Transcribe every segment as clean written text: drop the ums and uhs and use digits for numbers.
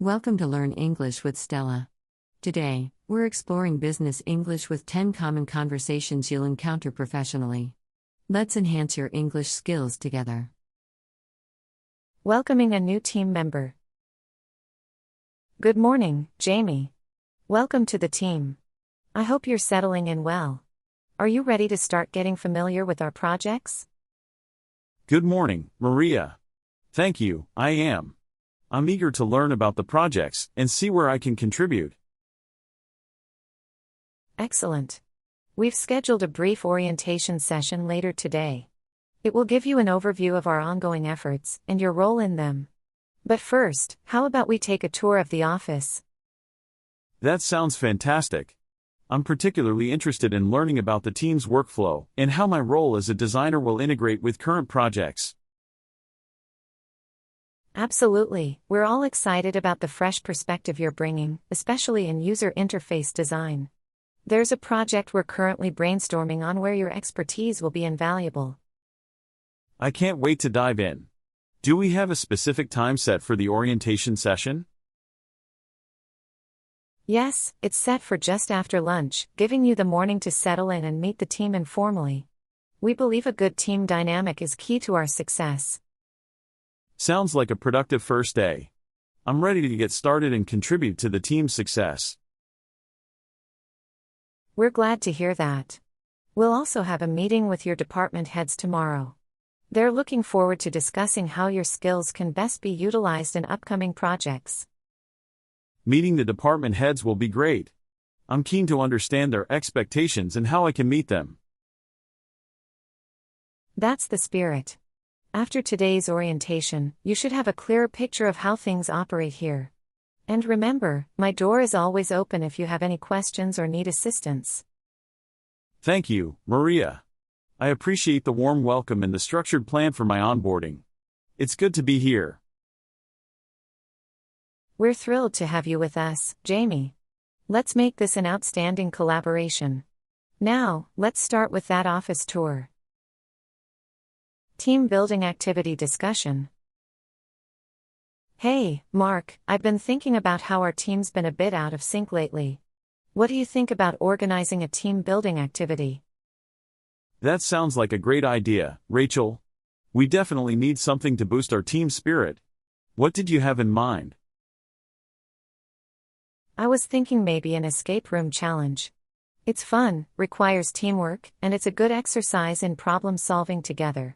Welcome to Learn English with Stella. Today, we're exploring business English with 10 common conversations you'll encounter professionally. Let's enhance your English skills together. Welcoming a new team member. Good morning, Jamie. Welcome to the team. I hope you're settling in well. Are you ready to start getting familiar with our projects? Good morning, Maria. Thank you, I am. I'm eager to learn about the projects and see where I can contribute. Excellent. We've scheduled a brief orientation session later today. It will give you an overview of our ongoing efforts and your role in them. But first, how about we take a tour of the office? That sounds fantastic. I'm particularly interested in learning about the team's workflow and how my role as a designer will integrate with current projects. Absolutely, we're all excited about the fresh perspective you're bringing, especially in user interface design. There's a project we're currently brainstorming on where your expertise will be invaluable. I can't wait to dive in. Do we have a specific time set for the orientation session? Yes, it's set for just after lunch, giving you the morning to settle in and meet the team informally. We believe a good team dynamic is key to our success. Sounds like a productive first day. I'm ready to get started and contribute to the team's success. We're glad to hear that. We'll also have a meeting with your department heads tomorrow. They're looking forward to discussing how your skills can best be utilized in upcoming projects. Meeting the department heads will be great. I'm keen to understand their expectations and how I can meet them. That's the spirit. After today's orientation, you should have a clearer picture of how things operate here. And remember, my door is always open if you have any questions or need assistance. Thank you, Maria. I appreciate the warm welcome and the structured plan for my onboarding. It's good to be here. We're thrilled to have you with us, Jamie. Let's make this an outstanding collaboration. Now, let's start with that office tour. Team building activity discussion. Hey, Mark, I've been thinking about how our team's been a bit out of sync lately. What do you think about organizing a team building activity? That sounds like a great idea, Rachel. We definitely need something to boost our team spirit. What did you have in mind? I was thinking maybe an escape room challenge. It's fun, requires teamwork, and it's a good exercise in problem solving together.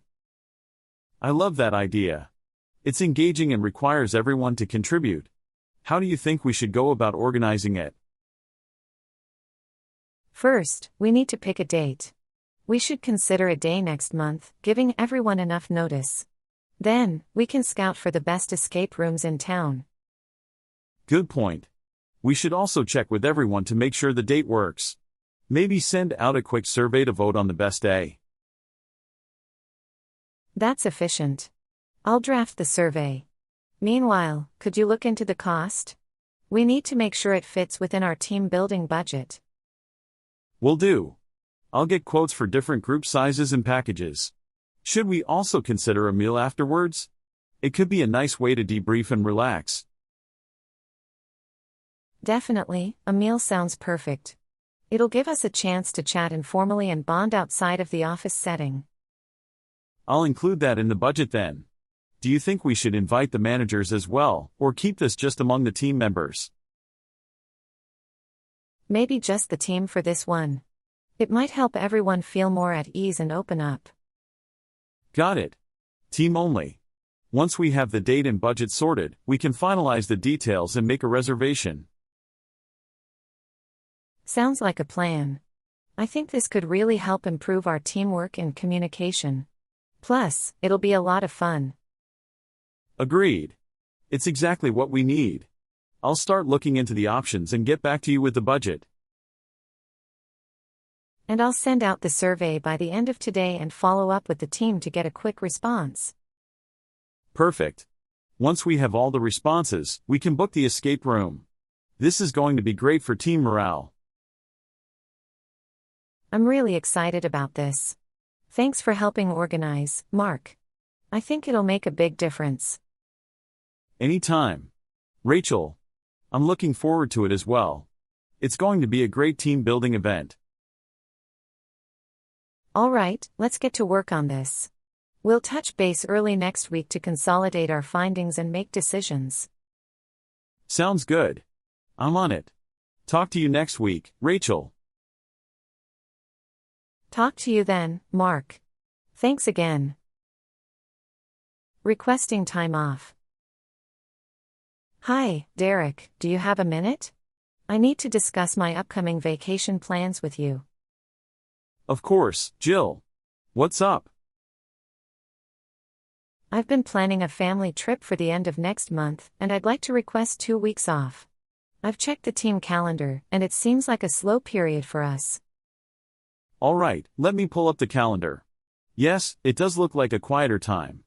I love that idea. It's engaging and requires everyone to contribute. How do you think we should go about organizing it? First, we need to pick a date. We should consider a day next month, giving everyone enough notice. Then, we can scout for the best escape rooms in town. Good point. We should also check with everyone to make sure the date works. Maybe send out a quick survey to vote on the best day. That's efficient. I'll draft the survey. Meanwhile, could you look into the cost? We need to make sure it fits within our team building budget. Will do. I'll get quotes for different group sizes and packages. Should we also consider a meal afterwards? It could be a nice way to debrief and relax. Definitely, a meal sounds perfect. It'll give us a chance to chat informally and bond outside of the office setting. I'll include that in the budget then. Do you think we should invite the managers as well, or keep this just among the team members? Maybe just the team for this one. It might help everyone feel more at ease and open up. Got it. Team only. Once we have the date and budget sorted, we can finalize the details and make a reservation. Sounds like a plan. I think this could really help improve our teamwork and communication. Plus, it'll be a lot of fun. Agreed. It's exactly what we need. I'll start looking into the options and get back to you with the budget. And I'll send out the survey by the end of today and follow up with the team to get a quick response. Perfect. Once we have all the responses, we can book the escape room. This is going to be great for team morale. I'm really excited about this. Thanks for helping organize, Mark. I think it'll make a big difference. Anytime. Rachel, I'm looking forward to it as well. It's going to be a great team-building event. All right, let's get to work on this. We'll touch base early next week to consolidate our findings and make decisions. Sounds good. I'm on it. Talk to you next week, Rachel. Talk to you then, Mark. Thanks again. Requesting time off. Hi, Derek, do you have a minute? I need to discuss my upcoming vacation plans with you. Of course, Jill. What's up? I've been planning a family trip for the end of next month, and I'd like to request 2 weeks off. I've checked the team calendar, and it seems like a slow period for us. All right, let me pull up the calendar. Yes, it does look like a quieter time.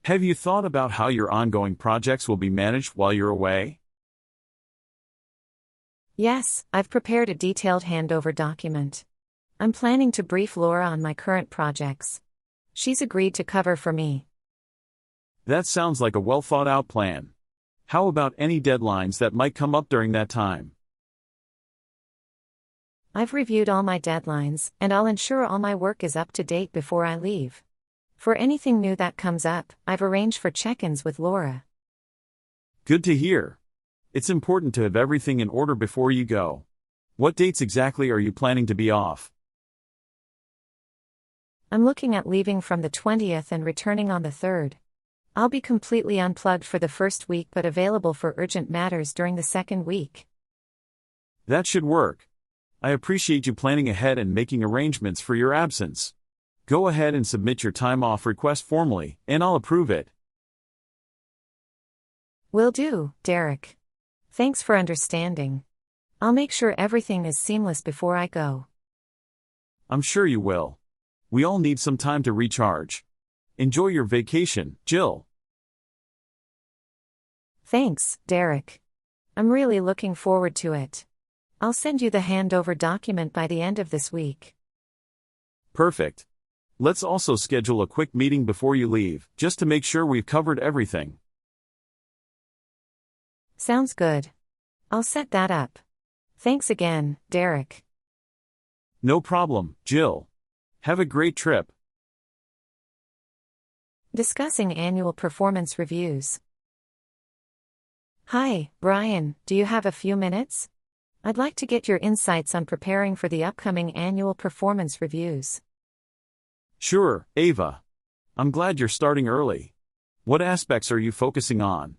Have you thought about how your ongoing projects will be managed while you're away? Yes, I've prepared a detailed handover document. I'm planning to brief Laura on my current projects. She's agreed to cover for me. That sounds like a well-thought-out plan. How about any deadlines that might come up during that time? I've reviewed all my deadlines, and I'll ensure all my work is up to date before I leave. For anything new that comes up, I've arranged for check-ins with Laura. Good to hear. It's important to have everything in order before you go. What dates exactly are you planning to be off? I'm looking at leaving from the 20th and returning on the 3rd. I'll be completely unplugged for the first week but available for urgent matters during the second week. That should work. I appreciate you planning ahead and making arrangements for your absence. Go ahead and submit your time off request formally, and I'll approve it. Will do, Derek. Thanks for understanding. I'll make sure everything is seamless before I go. I'm sure you will. We all need some time to recharge. Enjoy your vacation, Jill. Thanks, Derek. I'm really looking forward to it. I'll send you the handover document by the end of this week. Perfect. Let's also schedule a quick meeting before you leave, just to make sure we've covered everything. Sounds good. I'll set that up. Thanks again, Derek. No problem, Jill. Have a great trip. Discussing annual performance reviews. Hi, Brian, do you have a few minutes? I'd like to get your insights on preparing for the upcoming annual performance reviews. Sure, Ava. I'm glad you're starting early. What aspects are you focusing on?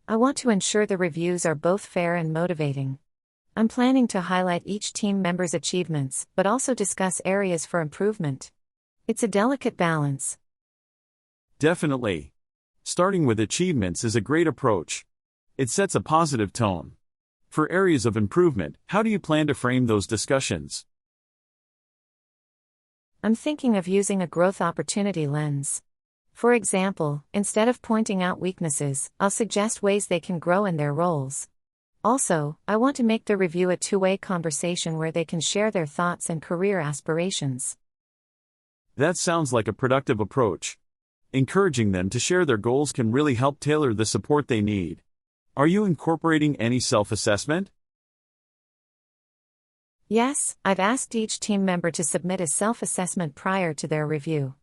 I want to ensure the reviews are both fair and motivating. I'm planning to highlight each team member's achievements, but also discuss areas for improvement. It's a delicate balance. Definitely. Starting with achievements is a great approach. It sets a positive tone. For areas of improvement, how do you plan to frame those discussions? I'm thinking of using a growth opportunity lens. For example, instead of pointing out weaknesses, I'll suggest ways they can grow in their roles. Also, I want to make the review a two-way conversation where they can share their thoughts and career aspirations. That sounds like a productive approach. Encouraging them to share their goals can really help tailor the support they need. Are you incorporating any self-assessment? Yes, I've asked each team member to submit a self-assessment prior to their review.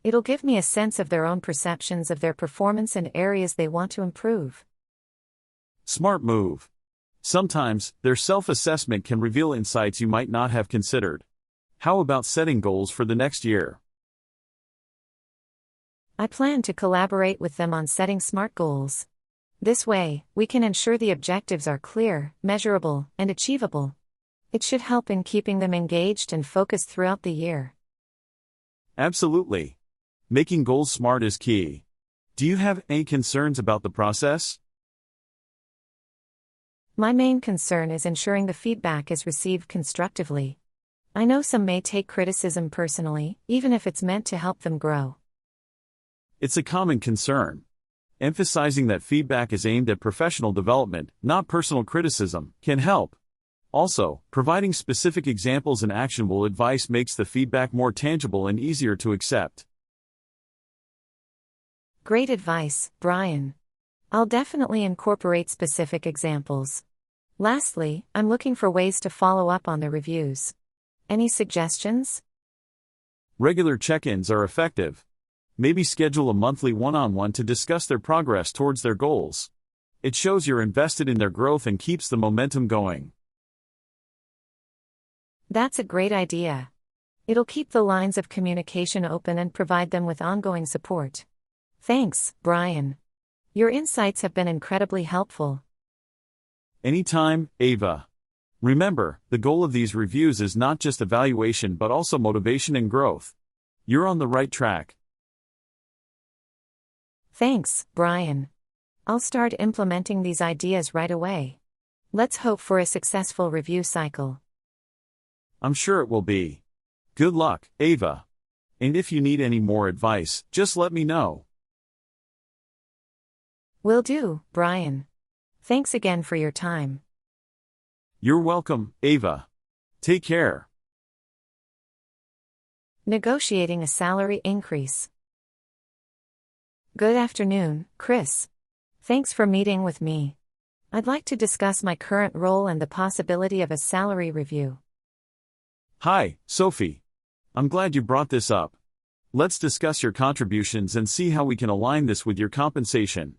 It'll give me a sense of their own perceptions of their performance and areas they want to improve. Smart move. Sometimes, their self-assessment can reveal insights you might not have considered. How about setting goals for the next year? I plan to collaborate with them on setting SMART goals. This way, we can ensure the objectives are clear, measurable, and achievable. It should help in keeping them engaged and focused throughout the year. Absolutely. Making goals SMART is key. Do you have any concerns about the process? My main concern is ensuring the feedback is received constructively. I know some may take criticism personally, even if it's meant to help them grow. It's a common concern. Emphasizing that feedback is aimed at professional development, not personal criticism, can help. Also, providing specific examples and actionable advice makes the feedback more tangible and easier to accept. Great advice, Brian. I'll definitely incorporate specific examples. Lastly, I'm looking for ways to follow up on the reviews. Any suggestions? Regular check-ins are effective. Maybe schedule a monthly one-on-one to discuss their progress towards their goals. It shows you're invested in their growth and keeps the momentum going. That's a great idea. It'll keep the lines of communication open and provide them with ongoing support. Thanks, Brian. Your insights have been incredibly helpful. Anytime, Ava. Remember, the goal of these reviews is not just evaluation but also motivation and growth. You're on the right track. Thanks, Brian. I'll start implementing these ideas right away. Let's hope for a successful review cycle. I'm sure it will be. Good luck, Ava. And if you need any more advice, just let me know. Will do, Brian. Thanks again for your time. You're welcome, Ava. Take care. Negotiating a salary increase. Good afternoon, Chris. Thanks for meeting with me. I'd like to discuss my current role and the possibility of a salary review. Hi, Sophie. I'm glad you brought this up. Let's discuss your contributions and see how we can align this with your compensation.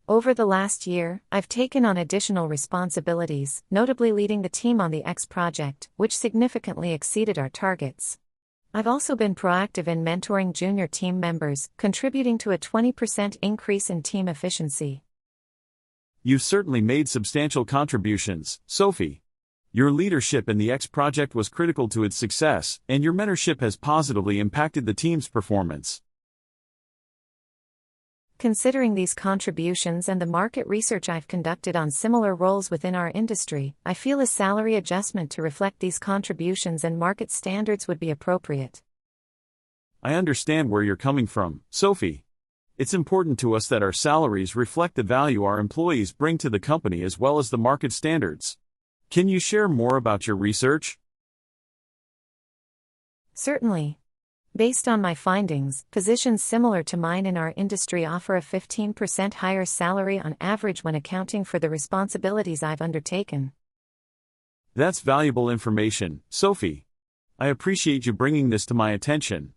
Over the last year, I've taken on additional responsibilities, notably leading the team on the X project, which significantly exceeded our targets. I've also been proactive in mentoring junior team members, contributing to a 20% increase in team efficiency. You've certainly made substantial contributions, Sophie. Your leadership in the X project was critical to its success, and your mentorship has positively impacted the team's performance. Considering these contributions and the market research I've conducted on similar roles within our industry, I feel a salary adjustment to reflect these contributions and market standards would be appropriate. I understand where you're coming from, Sophie. It's important to us that our salaries reflect the value our employees bring to the company as well as the market standards. Can you share more about your research? Certainly. Based on my findings, positions similar to mine in our industry offer a 15% higher salary on average when accounting for the responsibilities I've undertaken. That's valuable information, Sophie. I appreciate you bringing this to my attention.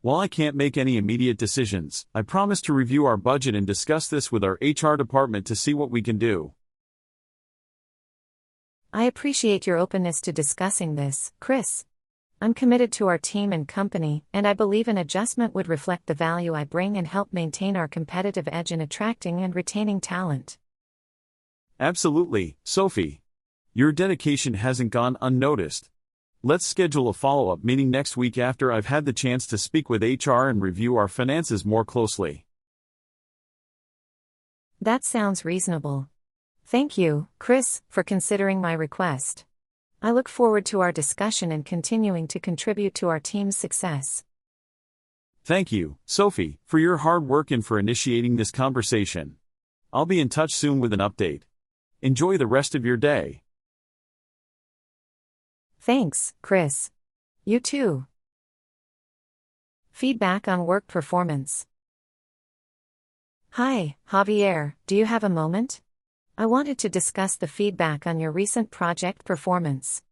While I can't make any immediate decisions, I promise to review our budget and discuss this with our HR department to see what we can do. I appreciate your openness to discussing this, Chris. I'm committed to our team and company, and I believe an adjustment would reflect the value I bring and help maintain our competitive edge in attracting and retaining talent. Absolutely, Sophie. Your dedication hasn't gone unnoticed. Let's schedule a follow-up meeting next week after I've had the chance to speak with HR and review our finances more closely. That sounds reasonable. Thank you, Chris, for considering my request. I look forward to our discussion and continuing to contribute to our team's success. Thank you, Sophie, for your hard work and for initiating this conversation. I'll be in touch soon with an update. Enjoy the rest of your day. Thanks, Chris. You too. Feedback on work performance. Hi, Javier, do you have a moment? I wanted to discuss the feedback on your recent project performance.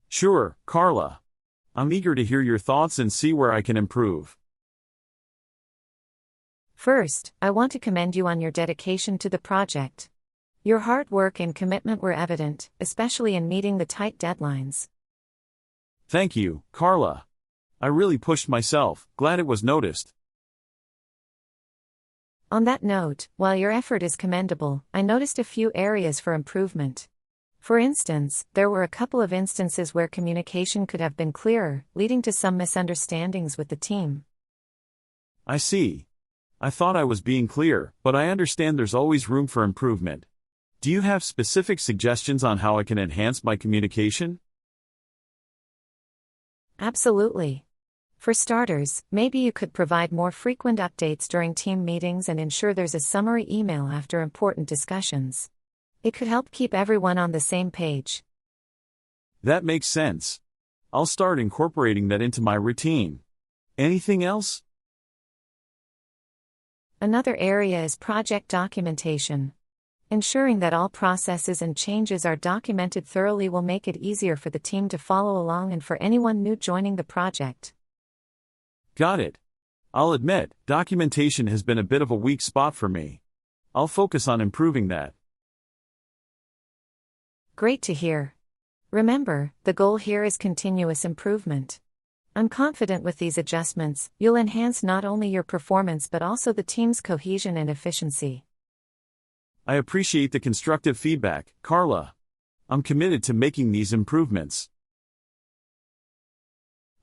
Sure, Carla. I'm eager to hear your thoughts and see where I can improve. First, I want to commend you on your dedication to the project. Your hard work and commitment were evident, especially in meeting the tight deadlines. Thank you, Carla. I really pushed myself, glad it was noticed. On that note, while your effort is commendable, I noticed a few areas for improvement. For instance, there were a couple of instances where communication could have been clearer, leading to some misunderstandings with the team. I see. I thought I was being clear, but I understand there's always room for improvement. Do you have specific suggestions on how I can enhance my communication? Absolutely. For starters, maybe you could provide more frequent updates during team meetings and ensure there's a summary email after important discussions. It could help keep everyone on the same page. That makes sense. I'll start incorporating that into my routine. Anything else? Another area is project documentation. Ensuring that all processes and changes are documented thoroughly will make it easier for the team to follow along and for anyone new joining the project. Got it. I'll admit, documentation has been a bit of a weak spot for me. I'll focus on improving that. Great to hear. Remember, the goal here is continuous improvement. I'm confident with these adjustments, you'll enhance not only your performance but also the team's cohesion and efficiency. I appreciate the constructive feedback, Carla. I'm committed to making these improvements.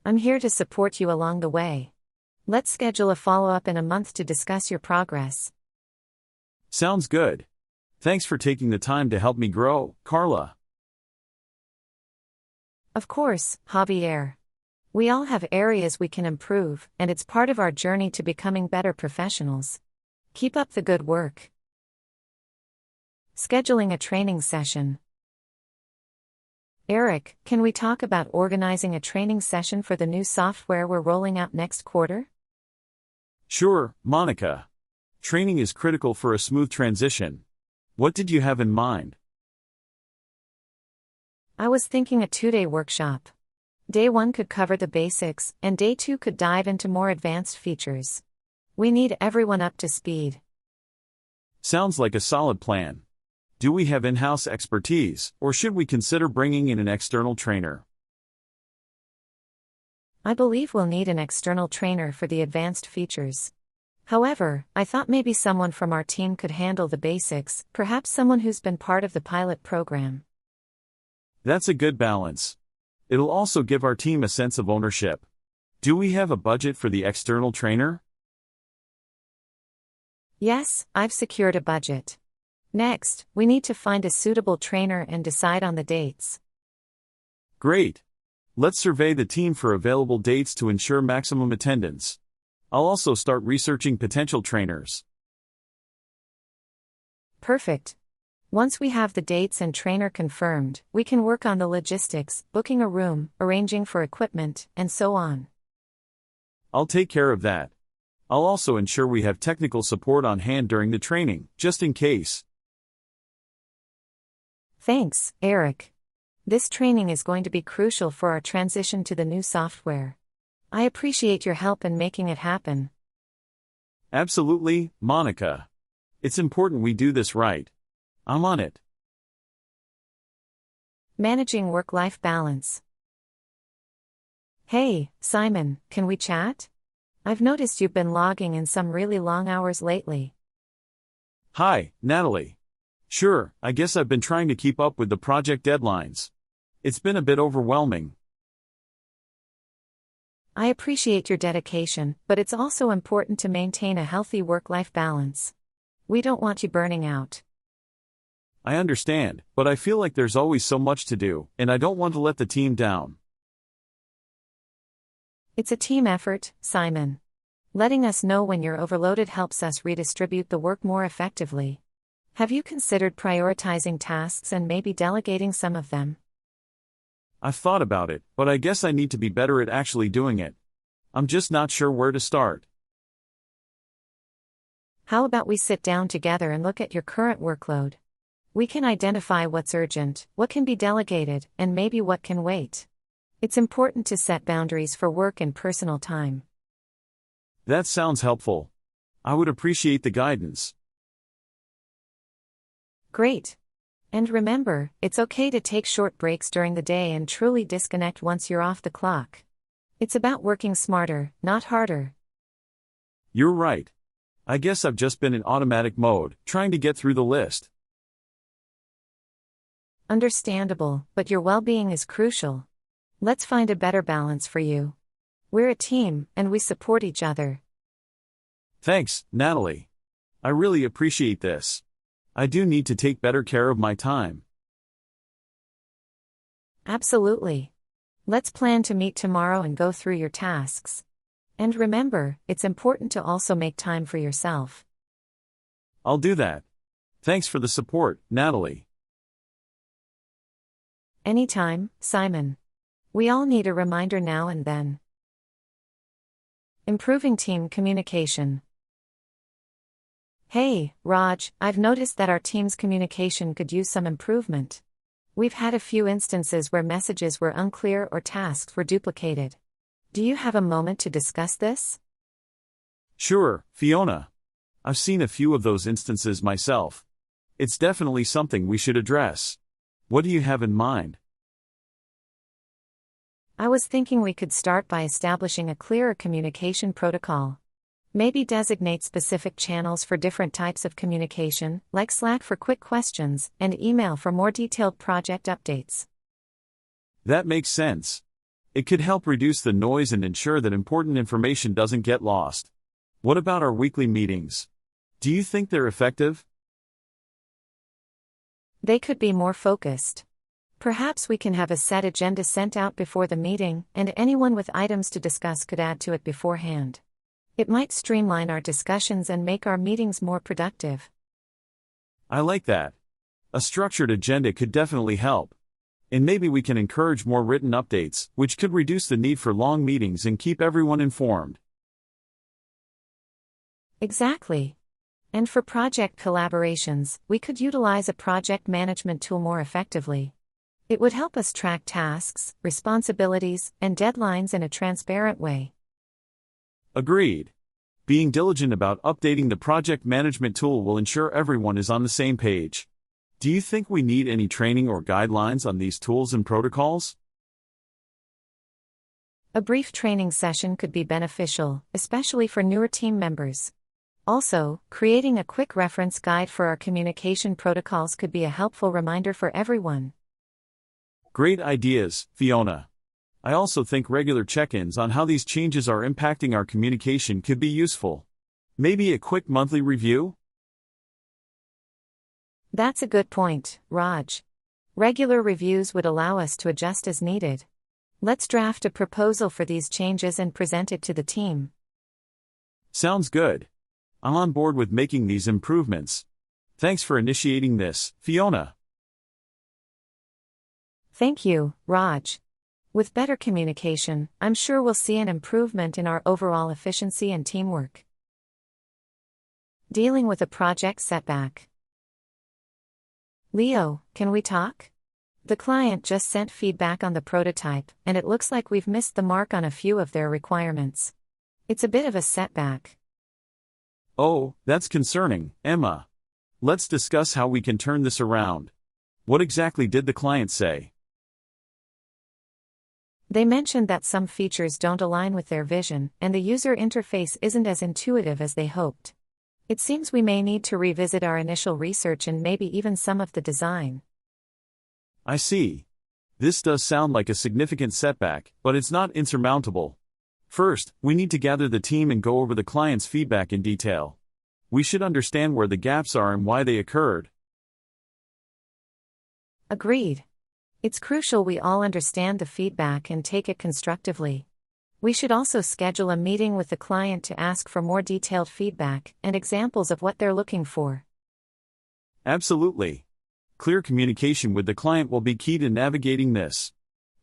I'm here to support you along the way. Let's schedule a follow-up in a month to discuss your progress. Sounds good. Thanks for taking the time to help me grow, Carla. Of course, Javier. We all have areas we can improve, and it's part of our journey to becoming better professionals. Keep up the good work. Scheduling a training session. Eric, can we talk about organizing a training session for the new software we're rolling out next quarter? Sure, Monica. Training is critical for a smooth transition. What did you have in mind? I was thinking a 2-day workshop. Day 1 could cover the basics, and Day 2 could dive into more advanced features. We need everyone up to speed. Sounds like a solid plan. Do we have in-house expertise, or should we consider bringing in an external trainer? I believe we'll need an external trainer for the advanced features. However, I thought maybe someone from our team could handle the basics, perhaps someone who's been part of the pilot program. That's a good balance. It'll also give our team a sense of ownership. Do we have a budget for the external trainer? Yes, I've secured a budget. Next, we need to find a suitable trainer and decide on the dates. Great. Let's survey the team for available dates to ensure maximum attendance. I'll also start researching potential trainers. Perfect. Once we have the dates and trainer confirmed, we can work on the logistics, booking a room, arranging for equipment, and so on. I'll take care of that. I'll also ensure we have technical support on hand during the training, just in case. Thanks, Eric. This training is going to be crucial for our transition to the new software. I appreciate your help in making it happen. Absolutely, Monica. It's important we do this right. I'm on it. Managing work-life balance. Hey, Simon, can we chat? I've noticed you've been logging in some really long hours lately. Hi, Natalie. Sure, I guess I've been trying to keep up with the project deadlines. It's been a bit overwhelming. I appreciate your dedication, but it's also important to maintain a healthy work-life balance. We don't want you burning out. I understand, but I feel like there's always so much to do, and I don't want to let the team down. It's a team effort, Simon. Letting us know when you're overloaded helps us redistribute the work more effectively. Have you considered prioritizing tasks and maybe delegating some of them? I've thought about it, but I guess I need to be better at actually doing it. I'm just not sure where to start. How about we sit down together and look at your current workload? We can identify what's urgent, what can be delegated, and maybe what can wait. It's important to set boundaries for work and personal time. That sounds helpful. I would appreciate the guidance. Great. And remember, it's okay to take short breaks during the day and truly disconnect once you're off the clock. It's about working smarter, not harder. You're right. I guess I've just been in automatic mode, trying to get through the list. Understandable, but your well-being is crucial. Let's find a better balance for you. We're a team, and we support each other. Thanks, Natalie. I really appreciate this. I do need to take better care of my time. Absolutely. Let's plan to meet tomorrow and go through your tasks. And remember, it's important to also make time for yourself. I'll do that. Thanks for the support, Natalie. Anytime, Simon. We all need a reminder now and then. Improving team communication. Hey, Raj, I've noticed that our team's communication could use some improvement. We've had a few instances where messages were unclear or tasks were duplicated. Do you have a moment to discuss this? Sure, Fiona. I've seen a few of those instances myself. It's definitely something we should address. What do you have in mind? I was thinking we could start by establishing a clearer communication protocol. Maybe designate specific channels for different types of communication, like Slack for quick questions, and email for more detailed project updates. That makes sense. It could help reduce the noise and ensure that important information doesn't get lost. What about our weekly meetings? Do you think they're effective? They could be more focused. Perhaps we can have a set agenda sent out before the meeting, and anyone with items to discuss could add to it beforehand. It might streamline our discussions and make our meetings more productive. I like that. A structured agenda could definitely help. And maybe we can encourage more written updates, which could reduce the need for long meetings and keep everyone informed. Exactly. And for project collaborations, we could utilize a project management tool more effectively. It would help us track tasks, responsibilities, and deadlines in a transparent way. Agreed. Being diligent about updating the project management tool will ensure everyone is on the same page. Do you think we need any training or guidelines on these tools and protocols? A brief training session could be beneficial, especially for newer team members. Also, creating a quick reference guide for our communication protocols could be a helpful reminder for everyone. Great ideas, Fiona. I also think regular check-ins on how these changes are impacting our communication could be useful. Maybe a quick monthly review? That's a good point, Raj. Regular reviews would allow us to adjust as needed. Let's draft a proposal for these changes and present it to the team. Sounds good. I'm on board with making these improvements. Thanks for initiating this, Fiona. Thank you, Raj. With better communication, I'm sure we'll see an improvement in our overall efficiency and teamwork. Dealing with a project setback. Leo, can we talk? The client just sent feedback on the prototype, and it looks like we've missed the mark on a few of their requirements. It's a bit of a setback. Oh, that's concerning, Emma. Let's discuss how we can turn this around. What exactly did the client say? They mentioned that some features don't align with their vision, and the user interface isn't as intuitive as they hoped. It seems we may need to revisit our initial research and maybe even some of the design. I see. This does sound like a significant setback, but it's not insurmountable. First, we need to gather the team and go over the client's feedback in detail. We should understand where the gaps are and why they occurred. Agreed. It's crucial we all understand the feedback and take it constructively. We should also schedule a meeting with the client to ask for more detailed feedback and examples of what they're looking for. Absolutely. Clear communication with the client will be key to navigating this.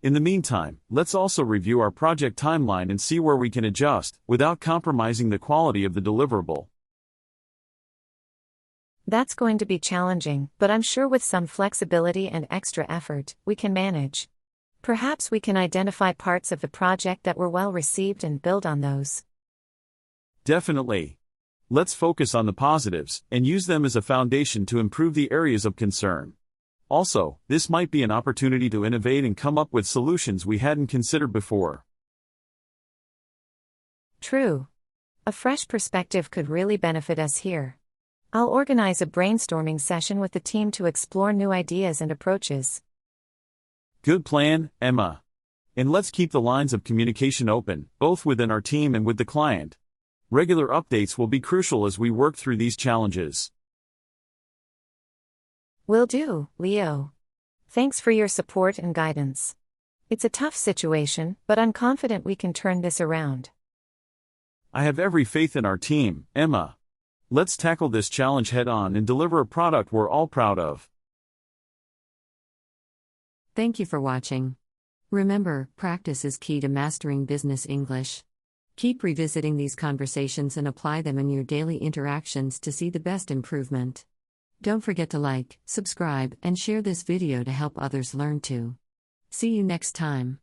In the meantime, let's also review our project timeline and see where we can adjust, without compromising the quality of the deliverable. That's going to be challenging, but I'm sure with some flexibility and extra effort, we can manage. Perhaps we can identify parts of the project that were well received and build on those. Definitely. Let's focus on the positives, and use them as a foundation to improve the areas of concern. Also, this might be an opportunity to innovate and come up with solutions we hadn't considered before. True. A fresh perspective could really benefit us here. I'll organize a brainstorming session with the team to explore new ideas and approaches. Good plan, Emma. And let's keep the lines of communication open, both within our team and with the client. Regular updates will be crucial as we work through these challenges. Will do, Leo. Thanks for your support and guidance. It's a tough situation, but I'm confident we can turn this around. I have every faith in our team, Emma. Let's tackle this challenge head-on and deliver a product we're all proud of. Thank you for watching. Remember, practice is key to mastering business English. Keep revisiting these conversations and apply them in your daily interactions to see the best improvement. Don't forget to like, subscribe, and share this video to help others learn too. See you next time.